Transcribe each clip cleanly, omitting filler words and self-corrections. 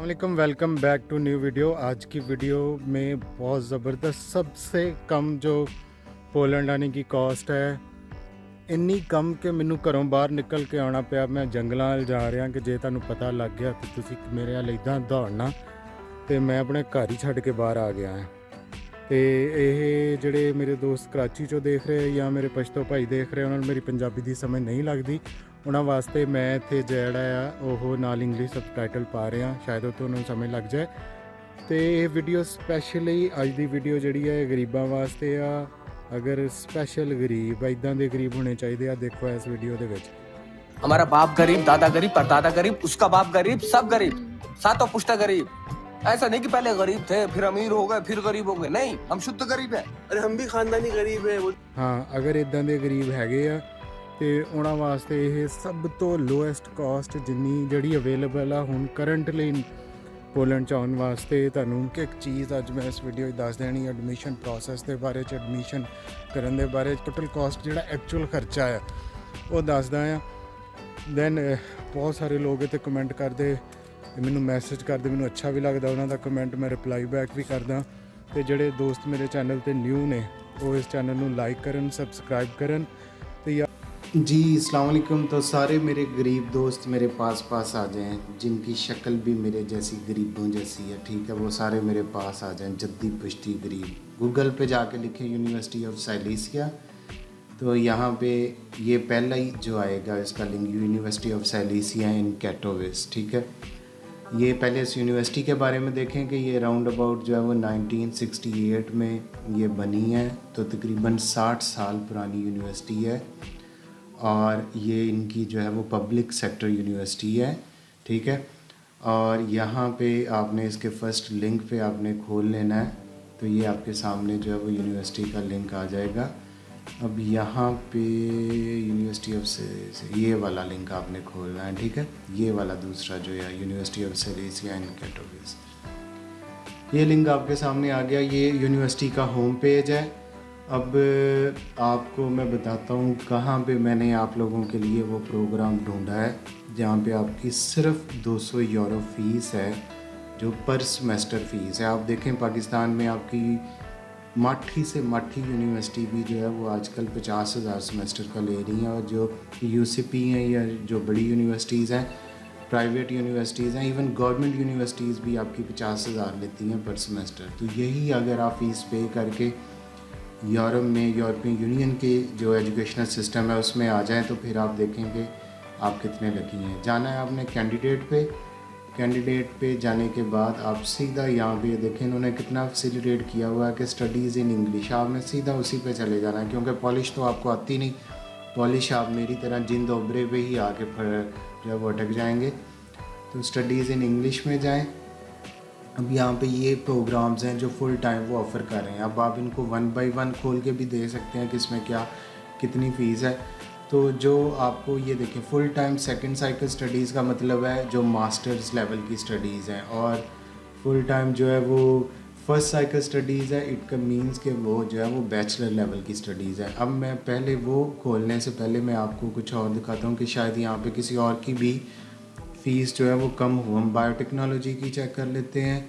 अस्सलाम welcome back to new video. आज की वीडियो में बहुत ज़बरदस्त, सबसे कम जो पोलैंड आने की कॉस्ट है इन्नी कम कि मैनू घरों बाहर निकल के आना पिया। मैं जंगलों जा रहा कि जे तुहानू पता लग गया तो तुसी मेरे वाल इदां दौड़ना, तो मैं अपने घर ही छड्ड के बाहर आ गया है। तो ये ਜਿਹੜੇ मेरे दोस्त कराची चो देख रहे या मेरे पछतो भाई देख रहे उन्होंने मेरी पंजाबी की समझ नहीं लगती, उन्होंने वास्ते मैं इत्थे जिहड़ा आ नाल इंग्लिश सबटाइटल पा रहा, शायद वो तो उन्होंने समझ लग जाए। तो ये वीडियो स्पैशली अज की वीडियो जी है गरीबों वास्ते आ। अगर स्पैशल गरीब इदां दे गरीब होने चाहिए, देखो इस वीडियो दे विच। हमारा बाप गरीब, दादा गरीब, परदादा गरीब, उसका बाप गरीब, सब गरीब, सातों पुश्ता गरीब। ऐसा नहीं कि पहले गरीब थे फिर अमीर हो गए फिर गरीब हो गए, नहीं, हम शुद्ध गरीब है। अरे हम भी खानदानी गरीब है। हाँ, अगर इदां दे गरीब हैगे आ तो उन्होंने वास्ते ये सब तो लोएस्ट कॉस्ट जिन्नी जी अवेलेबल आ हुण करंटली पोलैंड च आने वास्ते। तुहानू एक चीज़ अज मैं इस वीडियो दस देनी, एडमिशन प्रोसैस के बारे एडमिशन करने के बारे टोटल कॉस्ट जो एक्चुअल खर्चा है वो दसदा आ। दैन बहुत सारे लोग इत्थे कमेंट करते, मैनू मैसेज करते, मैनू अच्छा भी लगता उन्हों का कमेंट, मैं रिप्लाई बैक भी करदा। तो जोड़े दोस्त मेरे चैनल पर न्यू ने वो इस चैनल को लाइक करन, सबसक्राइब करन। तो जी अस्सलाम वालेकुम। तो सारे मेरे गरीब दोस्त मेरे पास आ जाएं, जिनकी शक्ल भी मेरे जैसी गरीबों जैसी है, ठीक है, वो सारे मेरे पास आ जाएं। जद्दी पुश्ती गरीब गूगल पे जाके लिखें यूनिवर्सिटी ऑफ साइलेसिया, तो यहाँ पे ये पहला ही जो आएगा इसका लिंक, यूनिवर्सिटी ऑफ साइलेसिया इन कैटोविस, ठीक है। ये पहले इस यूनिवर्सिटी के बारे में देखें कि ये राउंड अबाउट जो है वो 1968 में ये बनी है, तो तकरीबन 60 साल पुरानी यूनिवर्सिटी है। और ये इनकी जो है वो पब्लिक सेक्टर यूनिवर्सिटी है, ठीक है। और यहाँ पे आपने इसके फर्स्ट लिंक पे आपने खोल लेना है, तो ये आपके सामने जो है वो यूनिवर्सिटी का लिंक आ जाएगा। अब यहाँ पे यूनिवर्सिटी ऑफ से ये वाला लिंक आपने खोलना है, ठीक है। ये वाला दूसरा जो है यूनिवर्सिटी ऑफ सिलेसिया इन कैटोविस, ये लिंक आपके सामने आ गया। ये यूनिवर्सिटी का होम पेज है। अब आपको मैं बताता हूँ कहाँ पे मैंने आप लोगों के लिए वो प्रोग्राम ढूंढा है जहाँ पे आपकी सिर्फ 200 यूरो फ़ीस है, जो पर सेमेस्टर फ़ीस है। आप देखें पाकिस्तान में आपकी माठी से माठी यूनिवर्सिटी भी जो है वो आजकल 50,000 सेमेस्टर का ले रही हैं, और जो यूसीपी हैं या जो बड़ी यूनिवर्सिटीज़ हैं, प्राइवेट यूनिवर्सिटीज़ हैं, इवन गवर्नमेंट यूनिवर्सिटीज़ भी आपकी 50,000 लेती हैं पर सेमेस्टर। तो यही अगर आप फ़ीस पे करके यूरोप में यूरोपियन यूनियन के जो एजुकेशनल सिस्टम है उसमें आ जाएं, तो फिर आप देखेंगे आप कितने लकी हैं। जाना है आपने कैंडिडेट पे जाने के बाद आप सीधा यहाँ पे देखें इन्होंने कितना फैसिलिटेट किया हुआ है कि स्टडीज़ इन इंग्लिश, आपने सीधा उसी पे चले जाना है, क्योंकि पॉलिश तो आपको आती नहीं। पॉलिश आप मेरी तरह जिंद ओबरे पे ही आके जो है वो अटक जाएंगे। तो स्टडीज़ इन इंग्लिश में जाएँ। अब यहाँ पे ये प्रोग्राम्स हैं जो फुल टाइम वो ऑफ़र कर रहे हैं। अब आप इनको 1 बाय 1 खोल के भी दे सकते हैं कि इसमें क्या कितनी फ़ीस है। तो जो आपको ये देखें, full time second cycle studies का मतलब है जो मास्टर्स लेवल की स्टडीज़ हैं, और फुल टाइम जो है वो फर्स्ट साइकिल स्टडीज़ है। इट का मीन्स कि वो जो है वो बैचलर लेवल की स्टडीज़ है। अब मैं पहले वो खोलने से पहले मैं आपको कुछ और दिखाता हूँ कि शायद यहाँ पर किसी और की भी फ़ीस जो है वो कम हो। हम बायोटेक्नोलॉजी की चेक कर लेते हैं,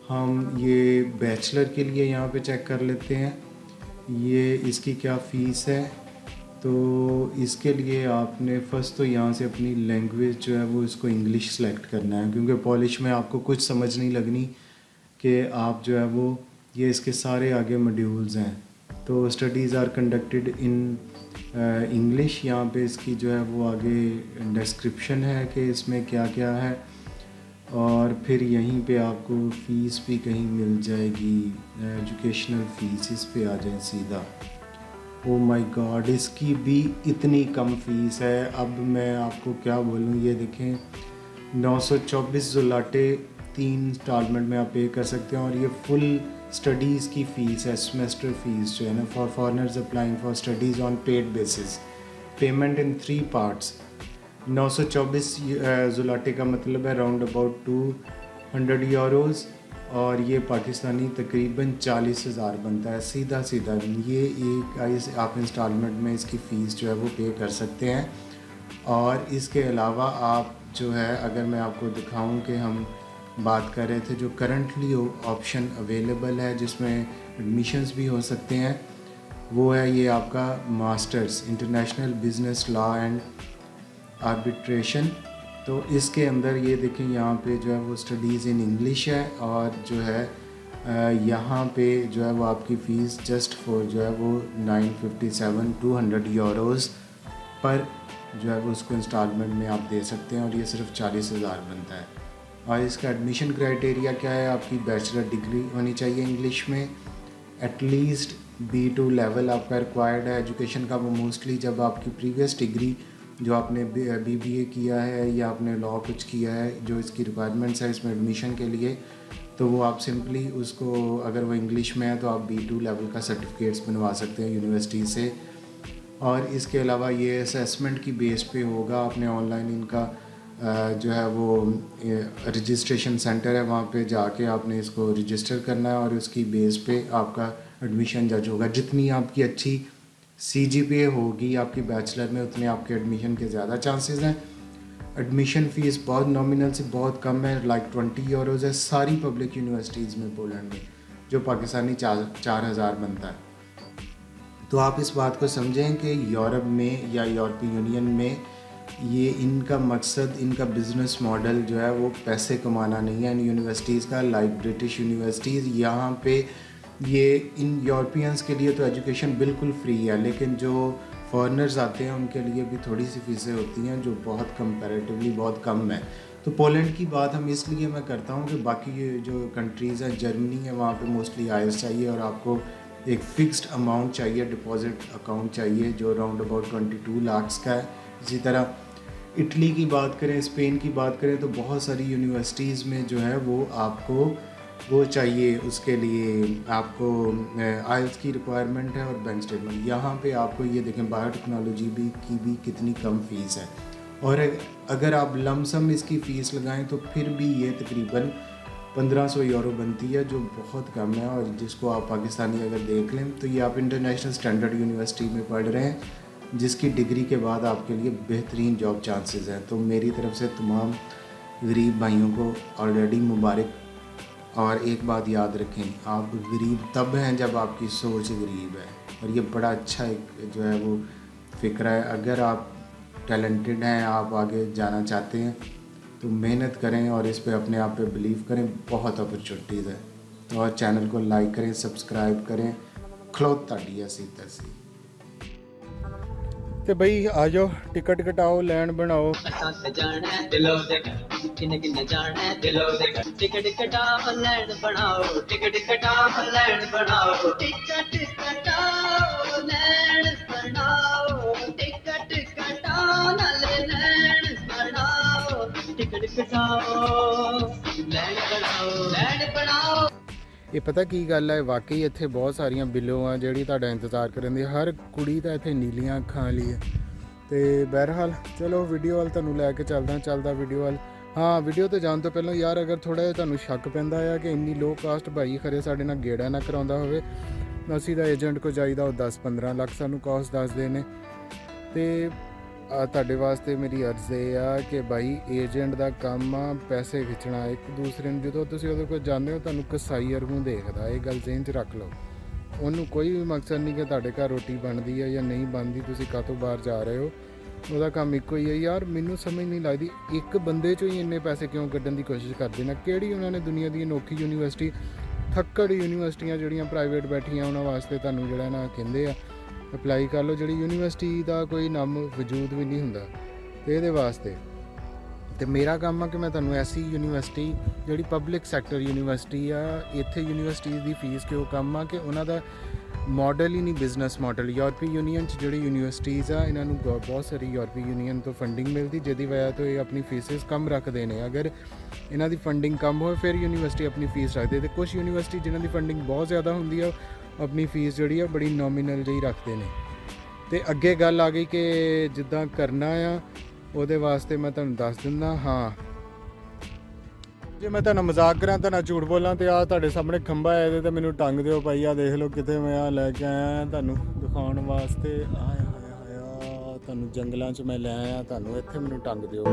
हम ये बैचलर के लिए यहाँ पे चेक कर लेते हैं ये इसकी क्या फ़ीस है। तो इसके लिए आपने फ़र्स्ट तो यहाँ से अपनी लैंग्वेज जो है वो इसको इंग्लिश सेलेक्ट करना है, क्योंकि पॉलिश में आपको कुछ समझ नहीं लगनी कि आप जो है वो ये इसके सारे आगे मॉड्यूल्स हैं। तो studies are conducted in English, यहाँ पे इसकी जो है वो आगे डिस्क्रिप्शन है कि इसमें क्या क्या है, और फिर यहीं पे आपको फ़ीस भी कहीं मिल जाएगी, एजुकेशनल फ़ीस, इस पे आ जाए सीधा। ओ माय गॉड, इसकी भी इतनी कम फ़ीस है। अब मैं आपको क्या बोलूँ, ये देखें 924 ज़ुलाटे 3 इंस्टॉलमेंट में आप पे कर सकते हैं, और ये फुल स्टडीज़ की फ़ीस है, सेमेस्टर फ़ीस जो है ना, for foreigners applying for studies on paid basis, payment in 3 parts. 924 ज़ुलाटे का मतलब है राउंड अबाउट 200 यूरोज़, और ये पाकिस्तानी तकरीबन 40,000 बनता है सीधा सीधा। ये एक आप इंस्टॉलमेंट में इसकी फ़ीस जो है वो पे कर सकते हैं। और इसके अलावा आप जो है, अगर मैं आपको दिखाऊं कि हम बात कर रहे थे, जो करंटली ऑप्शन अवेलेबल है जिसमें एडमिशन्स भी हो सकते हैं, वो है ये आपका masters international business law and arbitration. तो इसके अंदर ये देखें यहाँ पे जो है वो स्टडीज़ इन इंग्लिश है, और जो है यहाँ पे जो है वो आपकी फ़ीस जस्ट फॉर जो है वो 200 यूरोज़ पर जो है वो उसको इंस्टॉलमेंट में आप दे सकते हैं, और ये सिर्फ 40,000 बनता है। और इसका एडमिशन क्राइटेरिया क्या है, आपकी बैचलर डिग्री होनी चाहिए इंग्लिश में, एटलीस्ट B2 लेवल आपका रिक्वायर्ड है एजुकेशन का। वो मोस्टली जब आपकी प्रीवियस डिग्री जो आपने BBA किया है या आपने लॉ कुछ किया है, जो इसकी रिक्वायरमेंट्स है इसमें एडमिशन के लिए, तो वो आप सिंपली उसको, अगर वो इंग्लिश में है तो आप B2 लेवल का सर्टिफिकेट्स बनवा सकते हैं यूनिवर्सिटी से। और इसके अलावा ये असेसमेंट की बेस पे होगा, आपने ऑनलाइन इनका जो है वो रजिस्ट्रेशन सेंटर है, वहाँ पे जाके आपने इसको रजिस्टर करना है, और उसकी बेस पे आपका एडमिशन जज होगा। जितनी आपकी अच्छी CGPA होगी आपकी बैचलर में, उतने आपके एडमिशन के ज़्यादा चांसेस हैं। एडमिशन फ़ीस बहुत नॉमिनल से बहुत कम है, लाइक 20 यूरोज़ है सारी पब्लिक यूनिवर्सिटीज़ में पोलैंड में, जो पाकिस्तानी 4,000 बनता है। तो आप इस बात को समझें कि यूरोप में या यूरोपीय यूनियन में ये इनका मकसद, इनका बिज़नेस मॉडल जो है वो पैसे कमाना नहीं है इन यूनिवर्सिटीज़ का। लाइक ब्रिटिश यूनिवर्सिटीज़, यहाँ पे ये इन यूरोपियंस के लिए तो एजुकेशन बिल्कुल फ्री है, लेकिन जो फॉरेनर्स आते हैं उनके लिए भी थोड़ी सी फ़ीसें होती हैं जो बहुत कंपैरेटिवली बहुत कम है। तो पोलैंड की बात हम इसलिए मैं करता हूँ कि बाकी ये जो कंट्रीज़ हैं, जर्मनी है, वहाँ पे मोस्टली IELTS चाहिए, और आपको एक फ़िक्स्ड अमाउंट चाहिए, डिपॉजिट अकाउंट चाहिए जो अराउंड अबाउट 22 लाख का है। इसी तरह इटली की बात करें, स्पेन की बात करें, तो बहुत सारी यूनिवर्सिटीज़ में जो है वो आपको वो चाहिए, उसके लिए आपको IELTS की रिक्वायरमेंट है और बैंक स्टेटमेंट। यहाँ पे आपको ये देखें बायोटेक्नोलॉजी की भी कितनी कम फ़ीस है, और अगर आप लमसम इसकी फ़ीस लगाएं तो फिर भी ये तकरीबन 1500 यूरो बनती है, जो बहुत कम है। और जिसको आप पाकिस्तानी अगर देख लें तो ये आप इंटरनेशनल स्टैंडर्ड यूनिवर्सिटी में पढ़ रहे हैं, जिसकी डिग्री के बाद आपके लिए बेहतरीन जॉब चांसेस हैं। तो मेरी तरफ से तमाम गरीब भाइयों को ऑलरेडी मुबारक। और एक बात याद रखें, आप गरीब तब हैं जब आपकी सोच गरीब है, और ये बड़ा अच्छा एक जो है वो फ़िक्र है। अगर आप टैलेंटेड हैं, आप आगे जाना चाहते हैं, तो मेहनत करें और इस पे अपने आप पे बिलीव करें, बहुत अपॉर्चुनिटीज़ है। और चैनल को लाइक करें, सब्सक्राइब करें, खलोत ताड़ी असी तसी। ਤੇ ਬਈ ਆ ਜਾਓ, ਟਿਕਟ ਕਟਾਓ, ਲੈਣ ਬਣਾਓ। ਅਸਾਂ ਤੇ ਜਾਣਾ ਹੈ ਦਿਲੋਂ ਦੇ ਕਿੰਨੇ ਕਿੰਨੇ ਜਾਣਾ ਹੈ ਦਿਲੋਂ ਦੇ ਟਿਕਟ ਕਟਾਓ ਲੈਣ ਬਣਾਓ ਟਿਕਟ ਕਟਾਓ ਲੈਣ ਬਣਾਓ ਟਿਕਟ ਕਟਾਓ ਲੈਣ ਬਣਾਓ ਟਿਕਟ ਕਟਾਓ ਨਾਲੇ ਲੈਣ ਬਣਾਓ ਟਿਕਟ ਕਟਾਓ ਲੈਣ ਬਣਾਓ। ਇਹ ਪਤਾ ਕੀ ਗੱਲ ਹੈ, ਵਾਕਈ ਇੱਥੇ ਬਹੁਤ ਸਾਰੀਆਂ ਬਿੱਲੋਂ ਆ ਜਿਹੜੀ ਤੁਹਾਡਾ ਇੰਤਜ਼ਾਰ ਕਰਨ ਦੀ। ਹਰ ਕੁੜੀ ਤਾਂ ਇੱਥੇ ਨੀਲੀਆਂ ਅੱਖਾਂ ਵਾਲੀ ਹੈ। ਤੇ ਬਹਿਰਹਾਲ ਚਲੋ ਵੀਡੀਓ ਵੱਲ ਤੁਹਾਨੂੰ ਲੈ ਕੇ ਚੱਲਦਾ ਵੀਡੀਓ ਵੱਲ। ਹਾਂ, ਵੀਡੀਓ ਤੇ ਜਾਣ ਤੋਂ ਪਹਿਲਾਂ ਯਾਰ ਅਗਰ ਥੋੜ੍ਹਾ ਜਿਹਾ ਤੁਹਾਨੂੰ ਸ਼ੱਕ ਪੈਂਦਾ ਆ ਕਿ ਇੰਨੀ ਲੋ ਕਾਸਟ ਭਾਈ ਖਰੇ ਸਾਡੇ ਨਾਲ ਗੇੜਾ ਨਾ ਕਰਾਉਂਦਾ ਹੋਵੇ, ਅਸੀਂ ਤਾਂ ਏਜੰਟ ਕੋ ਜਾਈਦਾ, ਉਹ 10-15 ਲੱਖ ਸਾਨੂੰ ਕਾਸਟ ਦੱਸਦੇ ਨੇ। ਤੇ ਤੁਹਾਡੇ ਵਾਸਤੇ ਮੇਰੀ ਅਰਜ਼ ਇਹ ਆ ਕਿ ਭਾਈ ਏਜੰਟ ਦਾ ਕੰਮ ਆ ਪੈਸੇ ਖਿੱਚਣਾ ਇੱਕ ਦੂਸਰੇ ਨੂੰ। ਜਦੋਂ ਤੁਸੀਂ ਉਹਦੇ ਕੋਲ ਜਾਂਦੇ ਹੋ ਤੁਹਾਨੂੰ ਕਸਾਈ ਵਰਗੂ ਦੇਖਦਾ, ਇਹ ਗੱਲ ਜ਼ਿਹਨ 'ਚ ਰੱਖ ਲਓ। ਉਹਨੂੰ ਕੋਈ ਵੀ ਮਕਸਦ ਨਹੀਂ ਕਿ ਤੁਹਾਡੇ ਘਰ ਰੋਟੀ ਬਣਦੀ ਹੈ ਜਾਂ ਨਹੀਂ ਬਣਦੀ, ਤੁਸੀਂ ਕਾਹਤੋਂ ਬਾਹਰ ਜਾ ਰਹੇ ਹੋ। ਉਹਦਾ ਕੰਮ ਇੱਕੋ ਹੀ ਹੈ। ਯਾਰ ਮੈਨੂੰ ਸਮਝ ਨਹੀਂ ਲੱਗਦੀ ਇੱਕ ਬੰਦੇ 'ਚੋਂ ਹੀ ਇੰਨੇ ਪੈਸੇ ਕਿਉਂ ਕੱਢਣ ਦੀ ਕੋਸ਼ਿਸ਼ ਕਰਦੇ ਨੇ। ਕਿਹੜੀ ਉਹਨਾਂ ਨੇ ਦੁਨੀਆ ਦੀ ਅਨੋਖੀ ਯੂਨੀਵਰਸਿਟੀ, ਥੱਕੜ ਯੂਨੀਵਰਸਿਟੀਆਂ ਜਿਹੜੀਆਂ ਪ੍ਰਾਈਵੇਟ ਬੈਠੀਆਂ ਉਹਨਾਂ ਵਾਸਤੇ ਤੁਹਾਨੂੰ ਜਿਹੜਾ ਨਾ ਕਹਿੰਦੇ ਆ ਅਪਲਾਈ ਕਰ ਲਓ, ਜਿਹੜੀ ਯੂਨੀਵਰਸਿਟੀ ਦਾ ਕੋਈ ਨਾਮ ਵਜੂਦ ਵੀ ਨਹੀਂ ਹੁੰਦਾ। ਅਤੇ ਇਹਦੇ ਵਾਸਤੇ ਤੇ ਮੇਰਾ ਕੰਮ ਆ ਕਿ ਮੈਂ ਤੁਹਾਨੂੰ ਐਸੀ ਯੂਨੀਵਰਸਿਟੀ ਜਿਹੜੀ ਪਬਲਿਕ ਸੈਕਟਰ ਯੂਨੀਵਰਸਿਟੀ ਆ, ਇੱਥੇ ਯੂਨੀਵਰਸਿਟੀਜ਼ ਦੀ ਫੀਸ ਕਿਉਂ ਕੰਮ ਆ ਕਿ ਉਹਨਾਂ ਦਾ ਮਾਡਲ ਹੀ ਨਹੀਂ ਬਿਜ਼ਨਸ ਮਾਡਲ। ਯੂਰਪੀ ਯੂਨੀਅਨ 'ਚ ਜਿਹੜੀ ਯੂਨੀਵਰਸਿਟੀਜ਼ ਆ, ਇਹਨਾਂ ਨੂੰ ਬਹੁਤ ਸਾਰੀ ਯੂਰਪੀ ਯੂਨੀਅਨ ਤੋਂ ਫੰਡਿੰਗ ਮਿਲਦੀ, ਜਿਹਦੀ ਵਜ੍ਹਾ ਤੋਂ ਇਹ ਆਪਣੀ ਫੀਸਿਸ ਕਮ ਰੱਖਦੇ ਨੇ। ਅਗਰ ਇਹਨਾਂ ਦੀ ਫੰਡਿੰਗ ਕਮ ਹੋਵੇ ਫਿਰ ਯੂਨੀਵਰਸਿਟੀ ਆਪਣੀ ਫੀਸ ਰੱਖਦੇ। ਅਤੇ ਕੁਛ ਯੂਨੀਵਰਸਿਟੀ ਜਿਨ੍ਹਾਂ ਦੀ ਫੰਡਿੰਗ ਬਹੁਤ ਜ਼ਿਆਦਾ ਹੁੰਦੀ ਆ, ਆਪਣੀ ਫੀਸ ਜਿਹੜੀ ਆ ਬੜੀ ਨੋਮੀਨਲ ਜਿਹੀ ਰੱਖਦੇ ਨੇ। ਅਤੇ ਅੱਗੇ ਗੱਲ ਆ ਗਈ ਕਿ ਜਿੱਦਾਂ ਕਰਨਾ ਆ ਉਹਦੇ ਵਾਸਤੇ ਮੈਂ ਤੁਹਾਨੂੰ ਦੱਸ ਦਿੰਦਾ। ਹਾਂ, ਜੇ ਮੈਂ ਤੁਹਾਨੂੰ ਮਜ਼ਾਕ ਕਰਾਂ, ਤੁਹਾਨੂੰ ਝੂਠ ਬੋਲਾਂ, ਤੇ ਆਹ ਤੁਹਾਡੇ ਸਾਹਮਣੇ ਖੰਭਾ ਹੈ, ਇਹਦੇ 'ਤੇ ਮੈਨੂੰ ਟੰਗ ਦਿਓ ਭਾਈ। ਆਹ ਦੇਖ ਲਓ ਕਿਤੇ ਮੈਂ ਆਹ ਲੈ ਕੇ ਆਇਆ ਤੁਹਾਨੂੰ ਦਿਖਾਉਣ ਵਾਸਤੇ। ਆਇਆ ਤੁਹਾਨੂੰ ਜੰਗਲਾਂ 'ਚ ਮੈਂ ਲੈ ਆਇਆ, ਤੁਹਾਨੂੰ ਇੱਥੇ ਮੈਨੂੰ ਟੰਗ ਦਿਓ।